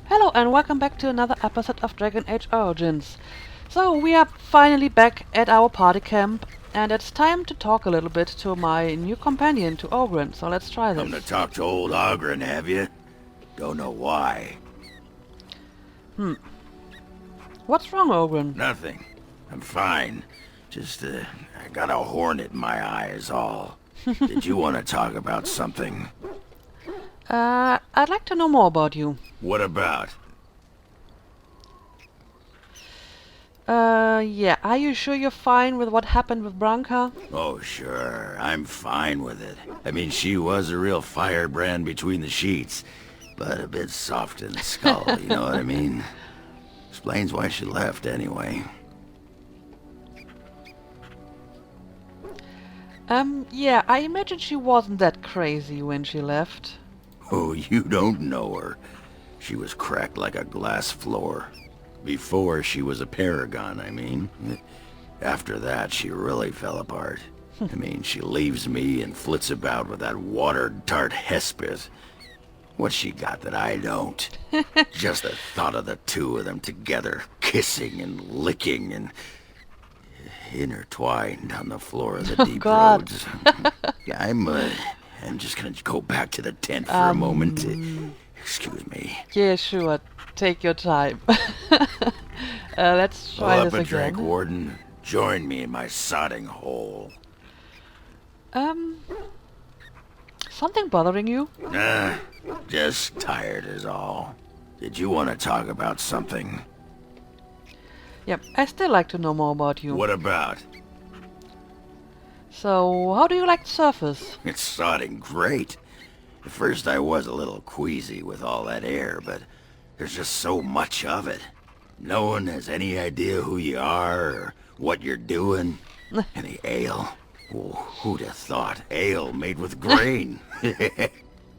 Hello and welcome back to another episode of Dragon Age Origins. So we are finally back at our party camp and it's time to talk a little bit to my new companion, to Oghren. So let's try Come to this. talk to old Oghren, have you? Don't know why. What's wrong, Oghren? Nothing. I'm fine. Just, I got a hornet in my eye is all. Did you want to talk about something? I'd like to know more about you. What about? Yeah, are you sure you're fine with what happened with Branka? Oh, sure. I'm fine with it. I mean, she was a real firebrand between the sheets, but a bit soft in the skull, you know what I mean? Explains why she left, anyway. Yeah, I imagine she wasn't that crazy when she left. Oh, you don't know her. She was cracked like a glass floor. Before she was a paragon, I mean. After that, she really fell apart. I mean, she leaves me and flits about with that watered tart Hespeth. What's she got that I don't? Just the thought of the two of them together, kissing and licking and intertwined on the floor of the deep God. roads. Yeah, I'm just gonna go back to the tent for a moment. Excuse me. Yeah, sure. Take your time. Let's Fill try up this a drink, again. Warden. Join me in my sodding hole. Something bothering you? Nah, just tired is all. Did you want to talk about something? Yep, I still like to know more about you. What about? So, how do you like the surface? It's sodding great. At first I was a little queasy with all that air, but there's just so much of it. No one has any idea who you are or what you're doing. Any ale? Oh, who'd have thought? Ale made with grain.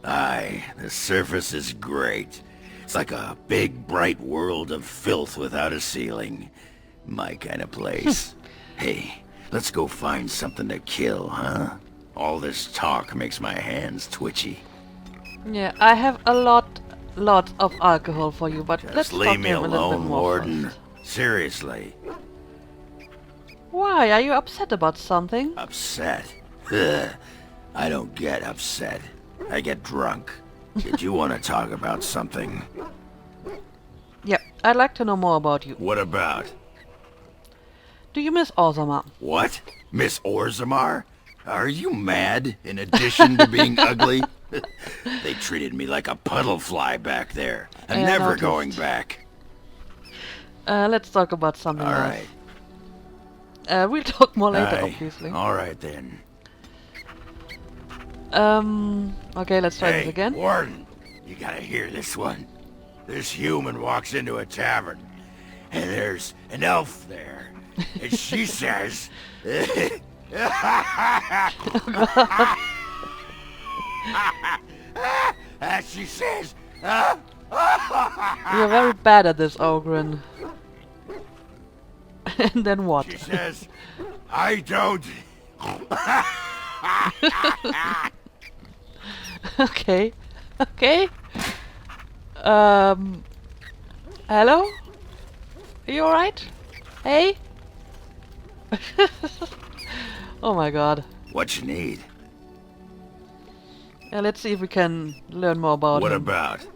Aye, the surface is great. It's like a big, bright world of filth without a ceiling. My kind of place. Hey, let's go find something to kill, huh? All this talk makes my hands twitchy. Yeah, I have a lot of alcohol for you, but let's Just talk leave to me him a little bit alone, more Warden. first. Seriously. Why? Are you upset about something? Upset? Ugh. I don't get upset. I get drunk. Did you want to talk about something? Yep, I'd like to know more about you. What about? Do you miss Ozama? What? Miss Orzammar? Are you mad, in addition to being ugly? They treated me like a puddle fly back there. I'm Yeah, never noticed. going back. Let's talk about something All else. right. We'll talk more later, Aye. obviously. All right, then. Okay, let's try this Hey, again. Warden, you gotta hear this one. This human walks into a tavern, and there's an elf there, and she says... she says... You're very bad at this, Oghren. And then what? She says, I don't... Okay. Okay. Hello? Are you alright? Hey? Oh my god. What you need? Yeah, let's see if we can learn more about What him. about?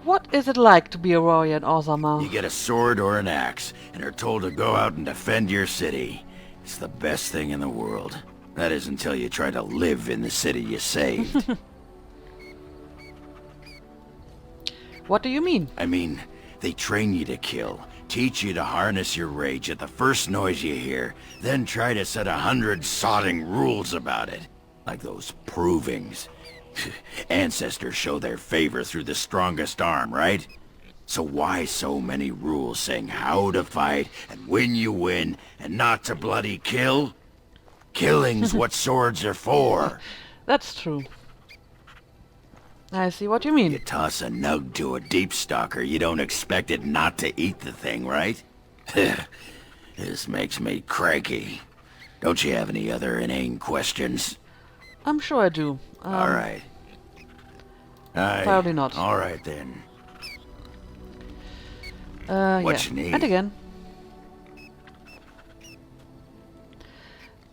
What is it like to be a warrior in Ozama? You get a sword or an axe, and are told to go out and defend your city. It's the best thing in the world. That is until you try to live in the city you saved. What do you mean? I mean, they train you to kill, teach you to harness your rage at the first noise you hear, then try to set 100 sodding rules about it. Like those provings. Ancestors show their favor through the strongest arm, right? So why so many rules saying how to fight, and when you win, and not to bloody kill? Killing's what swords are for. That's true. I see what you mean. You toss a nug to a deep stalker, you don't expect it not to eat the thing, right? This makes me cranky. Don't you have any other inane questions? I'm sure I do. All right. Apparently not. All right then. Yeah. What you need? And again.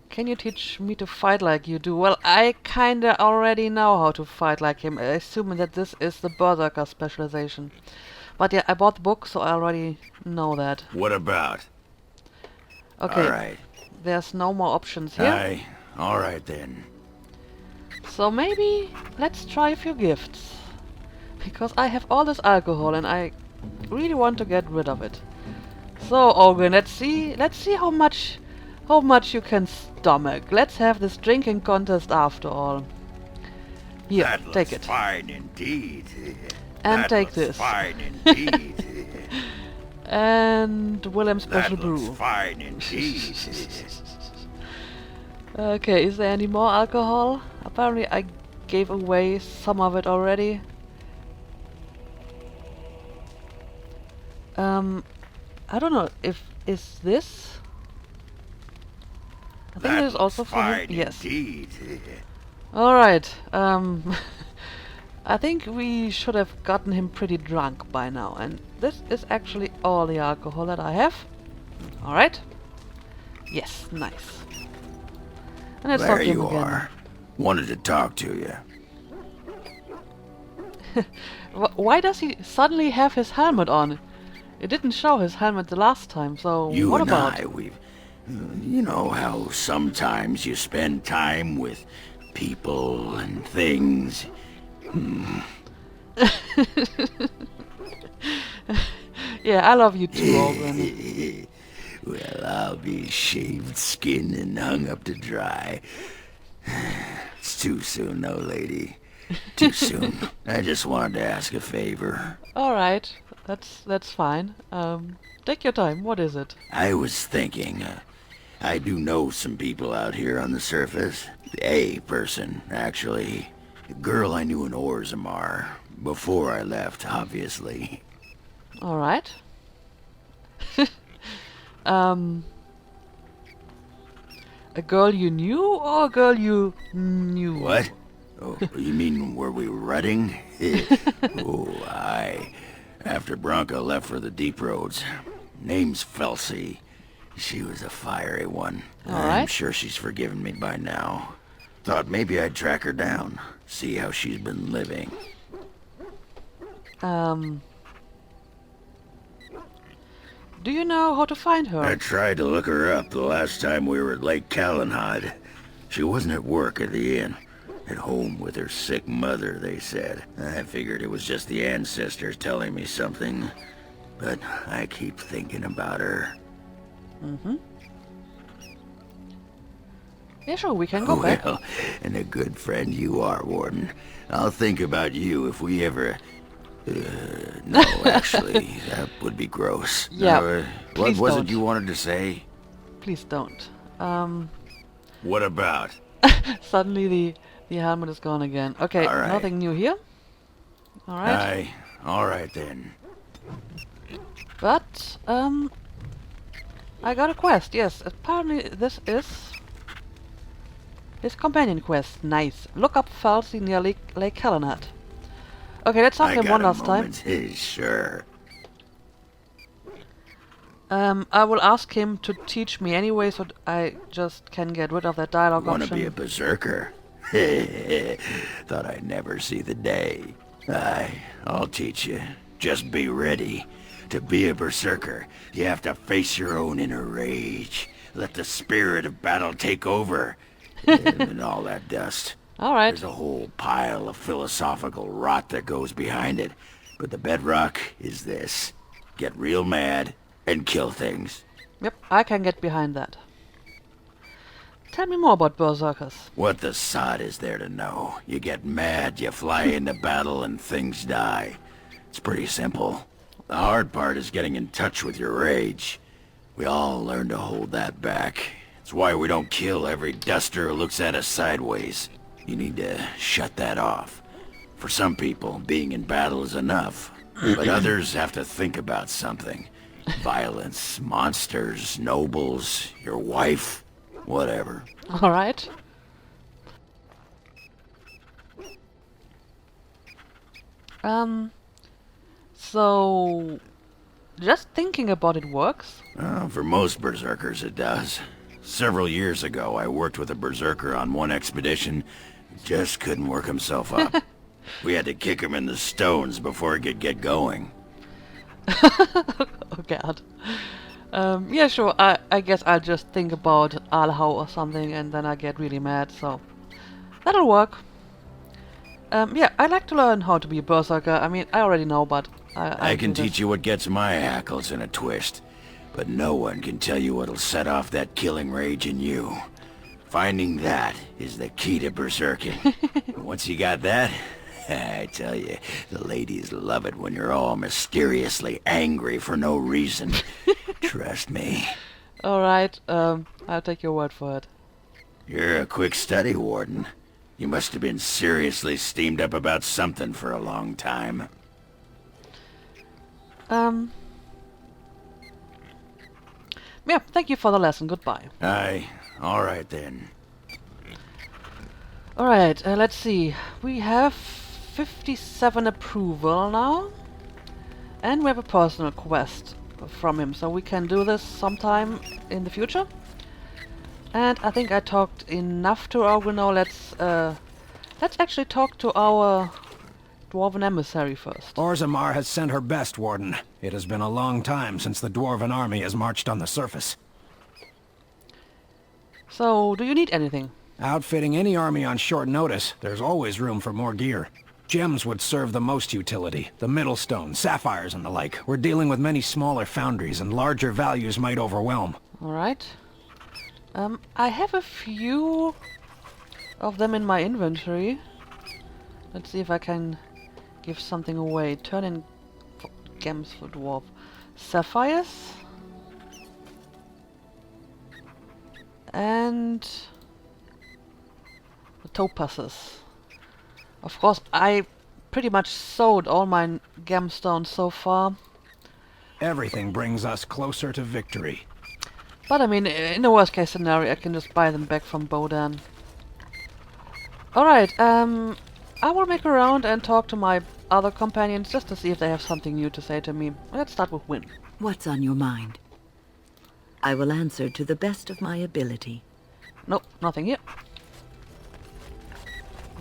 Can you teach me to fight like you do? Well, I kinda already know how to fight like him, assuming that this is the Berserker specialization. But yeah, I bought the book, so I already know that. What about? Okay, All right. there's no more options here. All right then. So maybe let's try a few gifts. Because I have all this alcohol and I really want to get rid of it. So Oghren, let's see how much you can stomach. Let's have this drinking contest after all. Here, That take looks it. fine indeed. And That take looks this. Fine indeed. And William Special That looks Brew. fine indeed. Okay, is there any more alcohol? Apparently I gave away some of it already. I don't know if is this. I think That it is also looks for him. fine Yes. indeed. All right. I think we should have gotten him pretty drunk by now, and this is actually all the alcohol that I have. All right. Yes, nice. And let's talk There to him you again. are. Wanted to talk to you. Why does he suddenly have his helmet on? It didn't show his helmet the last time, so You what and about? we've... You know how sometimes you spend time with people and things. Yeah, I love you too, Oghren. Well, I'll be shaved skin and hung up to dry. It's too soon, though, lady. Too soon. I just wanted to ask a favor. All right, that's fine. Take your time. What is it? I was thinking, I do know some people out here on the surface. A person, actually. A girl I knew in Orzammar. Before I left, obviously. All right. A girl you knew or a girl you knew? What? Oh, you mean were we rutting? Oh, aye. After Bronca left for the deep roads. Name's Felsi. She was a fiery one. All I'm right. sure she's forgiven me by now. Thought maybe I'd track her down. See how she's been living. Do you know how to find her? I tried to look her up the last time we were at Lake Calenhad. She wasn't at work at the inn. At home with her sick mother, they said. I figured it was just the ancestors telling me something. But I keep thinking about her. Mm-hmm. Yeah, sure, we can go back. Well, and a good friend you are, Warden. I'll think about you if we ever... no, actually, that would be gross. Yeah, what please was don't. it you wanted to say? Please don't. What about? Suddenly the helmet is gone again. Okay, All right. nothing new here. All right. Aye, all right then. But, I got a quest, yes. Apparently this is his companion quest. Nice. Look up Falsey near Lake Calenhad. Okay, let's talk to him one last time. Sure. I will ask him to teach me anyway, so I just can get rid of that dialogue Want to option. be a berserker? Thought I'd never see the day. Aye, I'll teach you. Just be ready. To be a berserker, you have to face your own inner rage. Let the spirit of battle take over. And all that dust. Alright. There's a whole pile of philosophical rot that goes behind it. But the bedrock is this. Get real mad and kill things. Yep, I can get behind that. Tell me more about berserkers. What the sod is there to know? You get mad, you fly into battle, and things die. It's pretty simple. The hard part is getting in touch with your rage. We all learn to hold that back. It's why we don't kill every duster who looks at us sideways. You need to shut that off. For some people, being in battle is enough. But others have to think about something. Violence, monsters, nobles, your wife, whatever. Alright. So just thinking about it works. For most berserkers it does. Several years ago I worked with a berserker on one expedition. Just couldn't work himself up. We had to kick him in the stones before he could get going. Oh god. Yeah, sure. I guess I'll just think about Alhau or something and then I get really mad, so that'll work. Yeah, I'd like to learn how to be a berserker. I mean, I already know, but I can teach you what gets my hackles in a twist, but no one can tell you what'll set off that killing rage in you. Finding that is the key to berserking. Once you got that, I tell you, the ladies love it when you're all mysteriously angry for no reason. Trust me. Alright, I'll take your word for it. You're a quick study, Warden. You must have been seriously steamed up about something for a long time. Yeah, thank you for the lesson. Goodbye. Aye. Alright then. Alright, let's see. We have 57 approval now. And we have a personal quest from him, so we can do this sometime in the future. And I think I talked enough to Oghren now. Let's actually talk to our dwarven emissary first. Orzammar has sent her best, Warden. It has been a long time since the dwarven army has marched on the surface. So, do you need anything? Outfitting any army on short notice, there's always room for more gear. Gems would serve the most utility. The Middlestone, sapphires and the like. We're dealing with many smaller foundries, and larger values might overwhelm. Alright. I have a few of them in my inventory. Let's see if I can give something away. Turn in gems for dwarf. Sapphires. And the topazes. Of course, I pretty much sold all my gemstones so far. Everything brings us closer to victory. But I mean, in the worst case scenario, I can just buy them back from Bodan. Alright, I will make around and talk to my other companions just to see if they have something new to say to me. Let's start with Win. What's on your mind? I will answer to the best of my ability. Nope, nothing here.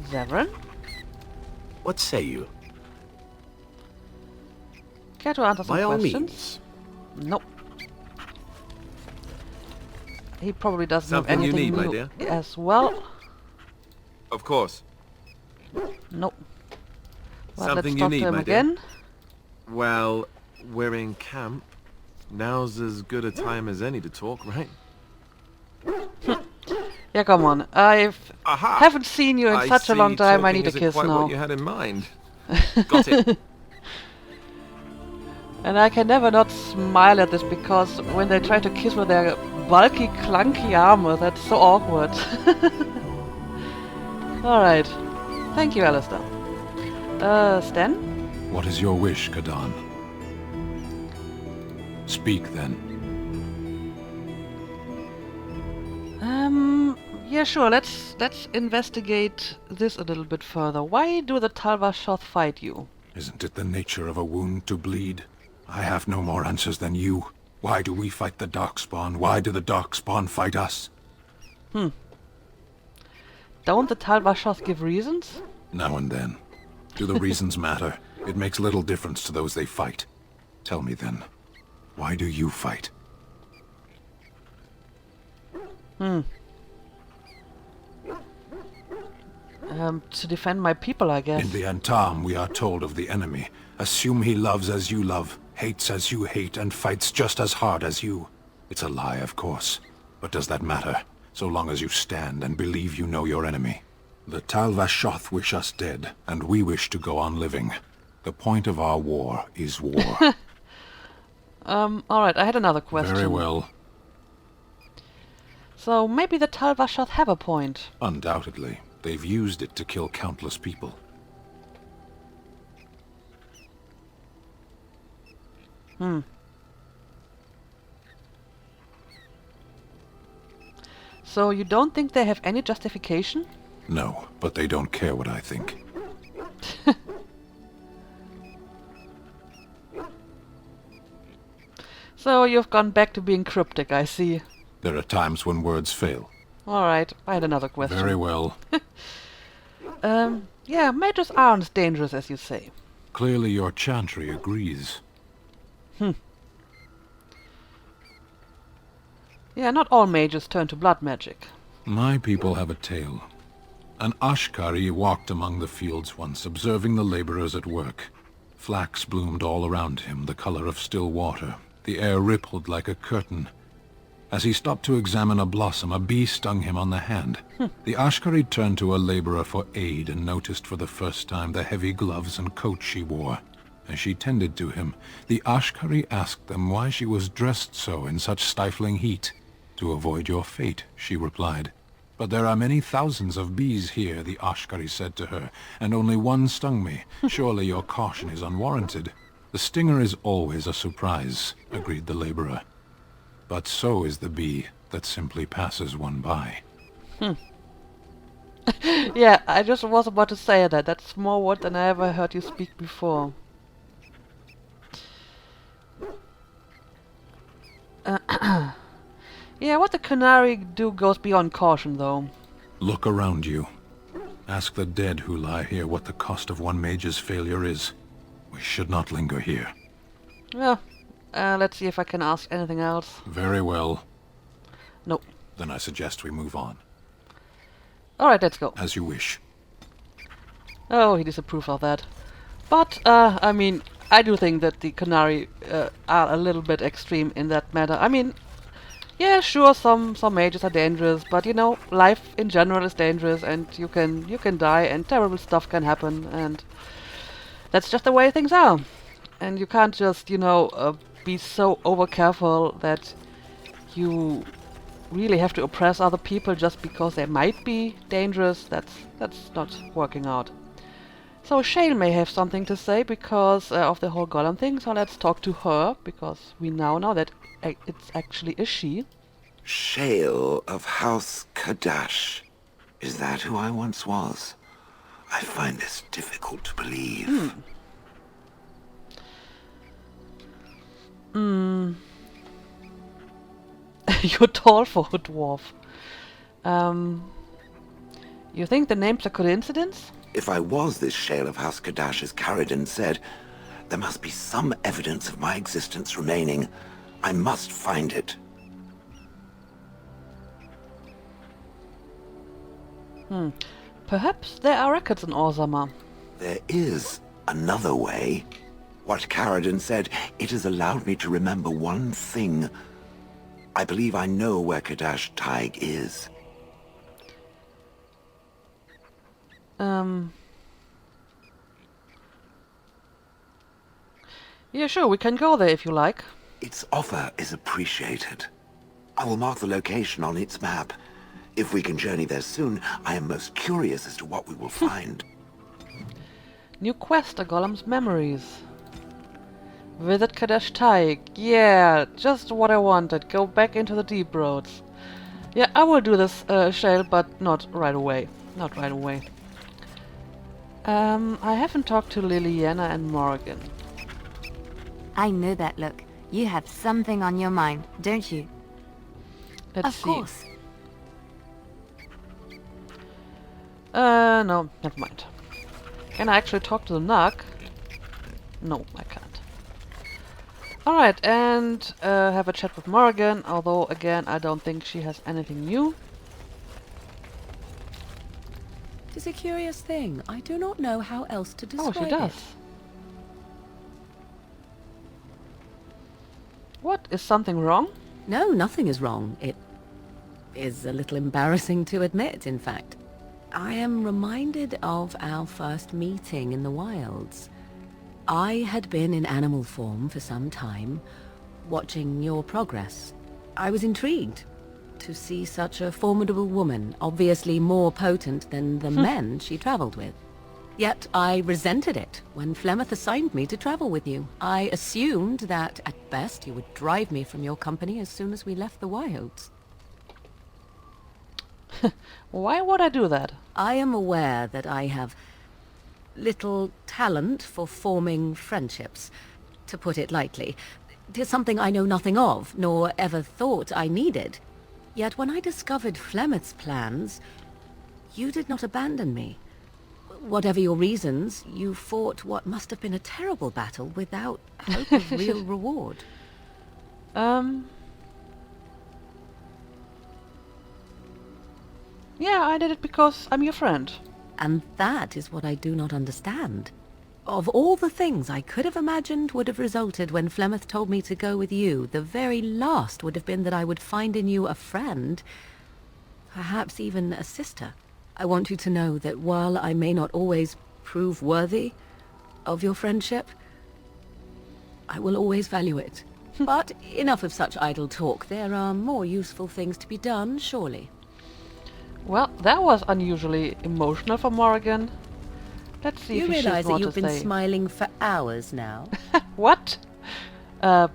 Zevran? What say you? Care to answer some By all questions? means. Nope. He probably doesn't Something have you anything need, my new dear? as well. Of course. Nope. Well, Something let's you talk need, to him my dear? again. Well, we're in camp. Now's as good a time as any to talk, right? Yeah, come on. I Aha! haven't seen you in I such a long see time. I talking need a isn't kiss quite now. what you had in mind. Got it. And I can never not smile at this because when they try to kiss with their bulky, clunky armor, that's so awkward. Alright. Thank you, Alistair. Stan? What is your wish, Kadan? Speak, then. Yeah, sure. Let's investigate this a little bit further. Why do the Talvashoth fight you? Isn't it the nature of a wound to bleed? I have no more answers than you. Why do we fight the Darkspawn? Why do the Darkspawn fight us? Don't the Talvashoth give reasons? Now and then. Do the reasons matter? It makes little difference to those they fight. Tell me then, why do you fight? To defend my people, I guess. In the Antam, we are told of the enemy. Assume he loves as you love, hates as you hate, and fights just as hard as you. It's a lie, of course. But does that matter, so long as you stand and believe you know your enemy? The Talvashoth wish us dead, and we wish to go on living. The point of our war is war. Alright, I had another question. Very well. So maybe the Talvashoth have a point. Undoubtedly. They've used it to kill countless people. So you don't think they have any justification? No, but they don't care what I think. So you've gone back to being cryptic, I see. There are times when words fail. Alright, I had another question. Very well. Yeah, mages aren't dangerous as you say. Clearly your chantry agrees. Yeah, not all mages turn to blood magic. My people have a tale. An Ashkari walked among the fields once, observing the laborers at work. Flax bloomed all around him, the color of still water. The air rippled like a curtain. As he stopped to examine a blossom, a bee stung him on the hand. The Ashkari turned to a laborer for aid and noticed for the first time the heavy gloves and coat she wore. As she tended to him, the Ashkari asked them why she was dressed so in such stifling heat. "To avoid your fate," she replied. "But there are many thousands of bees here," the Ashkari said to her, "and only one stung me. Surely your caution is unwarranted." "The stinger is always a surprise," agreed the laborer. "But so is the bee that simply passes one by." Yeah, I just was about to say that. That's more word than I ever heard you speak before. Yeah, what the canary do goes beyond caution, though. Look around you. Ask the dead who lie here what the cost of one mage's failure is. We should not linger here. Yeah, let's see if I can ask anything else. Very well. Nope. Then I suggest we move on. Alright, let's go. As you wish. Oh, he disapproves of that. But, I mean, I do think that the canary are a little bit extreme in that matter. I mean, yeah, sure, some mages are dangerous, but you know, life in general is dangerous, and you can die, and terrible stuff can happen, and that's just the way things are. And you can't just, you know, be so over careful that you really have to oppress other people just because they might be dangerous. That's not working out. So Shale may have something to say because of the whole golem thing, so let's talk to her, because we now know that it's actually a she. Shale of House Kadash. Is that who I once was? I find this difficult to believe. You're tall for a dwarf. You think the name's a coincidence? If I was this Shale of House Kadash, as Caridon said, there must be some evidence of my existence remaining. I must find it. Perhaps there are records in Orzammar. There is another way. What Caridon said, it has allowed me to remember one thing. I believe I know where Kadash Taig is. Yeah, sure, we can go there if you like. Its offer is appreciated. I will mark the location on its map. If we can journey there soon, I am most curious as to what we will find. New quest, a golem's memories. Visit Kadash Taig. Yeah, just what I wanted. Go back into the deep roads. Yeah, I will do this, Shale, but not right away. Not right away. I haven't talked to Liliana and Morgan. I know that look. You have something on your mind, don't you? Let's Of see. course. No, never mind. Can I actually talk to the Nug? No, I can't. Alright, and have a chat with Morgan, although again I don't think she has anything new. It is a curious thing. I do not know how else to Oh, describe she does. it. What? Is something wrong? No, nothing is wrong. It is a little embarrassing to admit, in fact. I am reminded of our first meeting in the wilds. I had been in animal form for some time, watching your progress. I was intrigued to see such a formidable woman, obviously more potent than the men she traveled with. Yet I resented it when Flemeth assigned me to travel with you. I assumed that, at best, you would drive me from your company as soon as we left the wilds. Why would I do that? I am aware that I have little talent for forming friendships, to put it lightly. 'Tis something I know nothing of, nor ever thought I needed. Yet when I discovered Flemeth's plans, you did not abandon me. Whatever your reasons, you fought what must have been a terrible battle without hope of real reward. Yeah, I did it because I'm your friend. And that is what I do not understand. Of all the things I could have imagined would have resulted when Flemeth told me to go with you, the very last would have been that I would find in you a friend, perhaps even a sister. I want you to know that while I may not always prove worthy of your friendship, I will always value it. But enough of such idle talk. There are more useful things to be done, surely. Well, that was unusually emotional for Morrigan. Let's see You if she's realize that more to you've been say. smiling for hours now? What? Have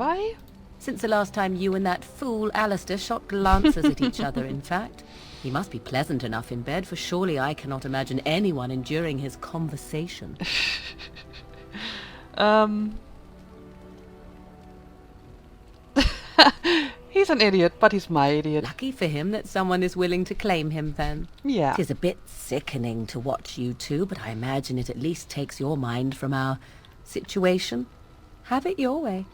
I? Since the last time you and that fool Alistair shot glances at each other, in fact. He must be pleasant enough in bed, for surely I cannot imagine anyone enduring his conversation. He's an idiot, but he's my idiot. Lucky for him that someone is willing to claim him, then. Yeah. 'Tis a bit sickening to watch you two, but I imagine it at least takes your mind from our situation. Have it your way.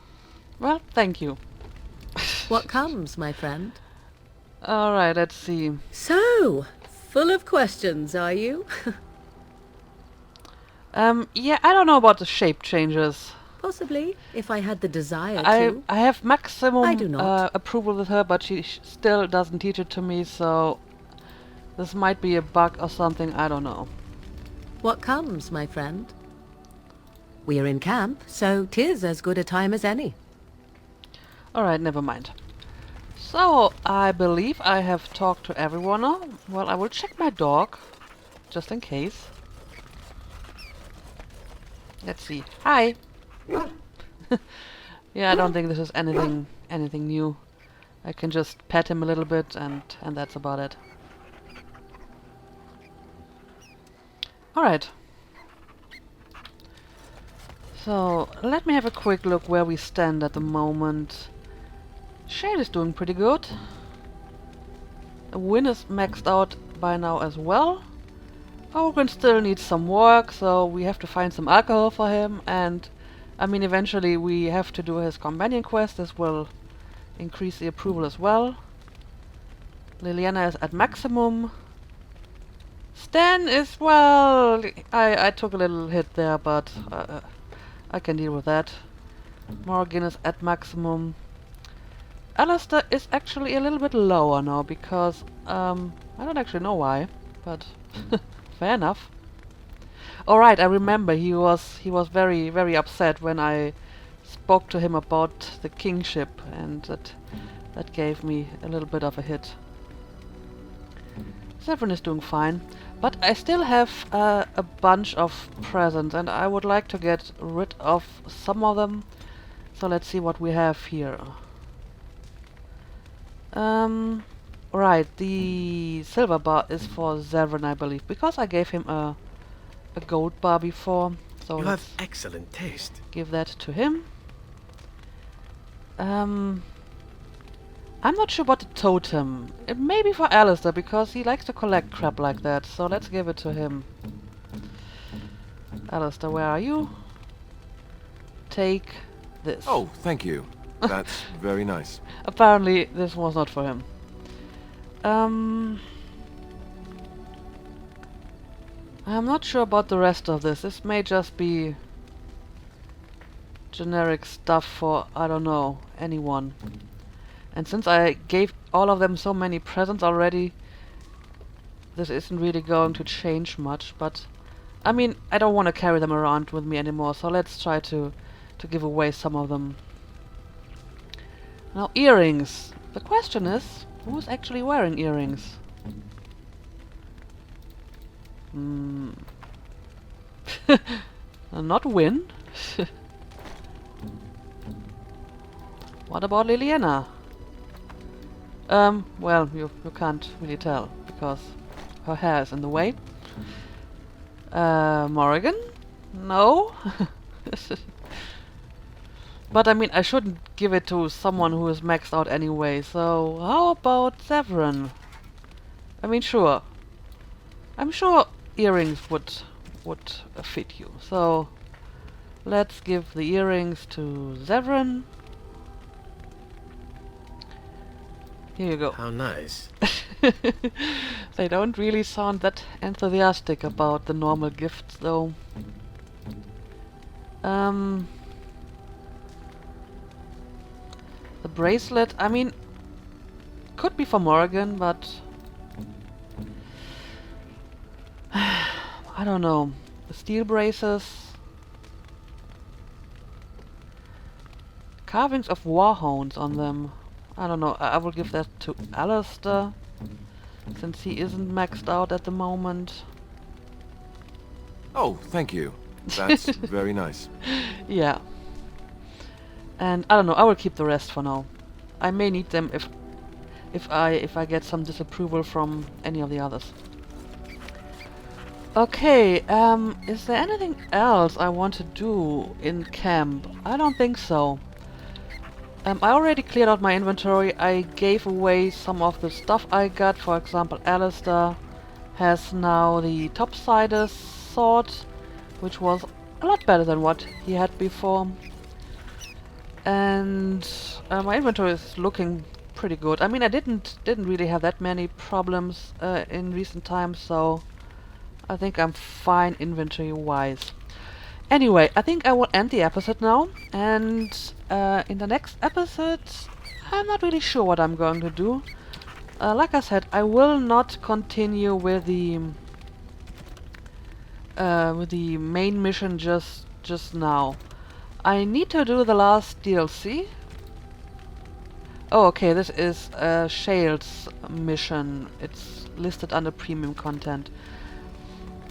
Well, thank you. What comes, my friend? Alright, let's see. So, full of questions, are you? Yeah, I don't know about the shape changes. Possibly, if I had the desire I to. have maximum I do not. approval with her, but she still doesn't teach it to me, so this might be a bug or something, I don't know. What comes, my friend? We are in camp, so 'tis as good a time as any. Alright, never mind. So, I believe I have talked to everyone now. Well, I will check my dog, just in case. Let's see. Hi! Yeah, I don't think this is anything new. I can just pet him a little bit and that's about it. Alright. So, let me have a quick look where we stand at the moment. Shade is doing pretty good. Win is maxed out by now as well. Oghren still needs some work, so we have to find some alcohol for him, and I mean eventually we have to do his companion quest. This will increase the approval as well. Liliana is at maximum. Stan is, well, I took a little hit there, but I can deal with that. Morgan is at maximum. Alistair is actually a little bit lower now because I don't actually know why, but fair enough. Alright, I remember he was very, very upset when I spoke to him about the kingship, and that gave me a little bit of a hit. Severin is doing fine, but I still have a bunch of presents and I would like to get rid of some of them. So let's see what we have here. Right, the silver bar is for Severin, I believe, because I gave him a gold bar before. So You let's have excellent taste. give that to him. I'm not sure about the totem. It may be for Alistair, because he likes to collect crap like that. So let's give it to him. Alistair, where are you? Take this. Oh, thank you. That's very nice. Apparently, this was not for him. I'm not sure about the rest of this. This may just be generic stuff for, I don't know, anyone. And since I gave all of them so many presents already, this isn't really going to change much, but I mean, I don't want to carry them around with me anymore, so let's try to give away some of them. Now, earrings. The question is, who's actually wearing earrings? Not Win. What about Liliana? Well, you can't really tell, because her hair is in the way. Morrigan? No? But I mean, I shouldn't give it to someone who is maxed out anyway, so how about Severin? I mean, sure. I'm sure earrings would fit you, so let's give the earrings to Severin. Here you go. How nice. They don't really sound that enthusiastic about the normal gifts, though. The bracelet, I mean, could be for Morgan, but I don't know. The steel braces, carvings of warhounds on them. I don't know. I will give that to Alistair, since he isn't maxed out at the moment. Oh, thank you. That's very nice. Yeah. And I don't know, I will keep the rest for now. I may need them if I get some disapproval from any of the others. Okay, is there anything else I want to do in camp? I don't think so. I already cleared out my inventory. I gave away some of the stuff I got. For example, Alistair has now the topsiders sword, which was a lot better than what he had before. And my inventory is looking pretty good. I mean, I didn't really have that many problems in recent times, so I think I'm fine inventory-wise. Anyway, I think I will end the episode now, and in the next episode, I'm not really sure what I'm going to do. Like I said, I will not continue with the main mission just now. I need to do the last DLC. Oh, okay, this is Shale's mission. It's listed under premium content.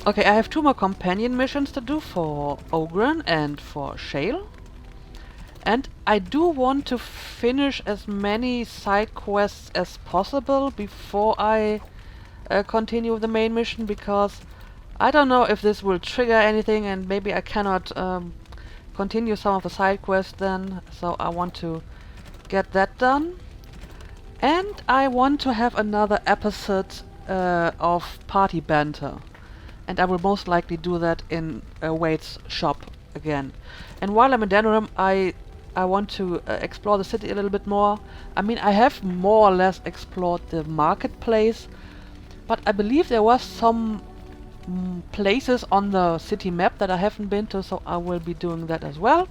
Okay, I have 2 more companion missions to do for Oghren and for Shale. And I do want to finish as many side quests as possible before I continue with the main mission, because I don't know if this will trigger anything and maybe I cannot continue some of the side quests then, so I want to get that done. And I want to have another episode of Party Banter, and I will most likely do that in Wade's shop again. And while I'm in Denerim, I want to explore the city a little bit more. I mean, I have more or less explored the marketplace, but I believe there was some places on the city map that I haven't been to, so I will be doing that as well.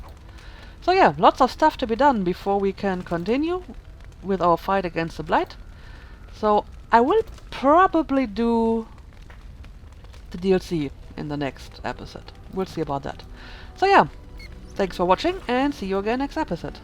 So yeah, lots of stuff to be done before we can continue with our fight against the Blight. So I will probably do the DLC in the next episode. We'll see about that. So yeah, thanks for watching and see you again next episode.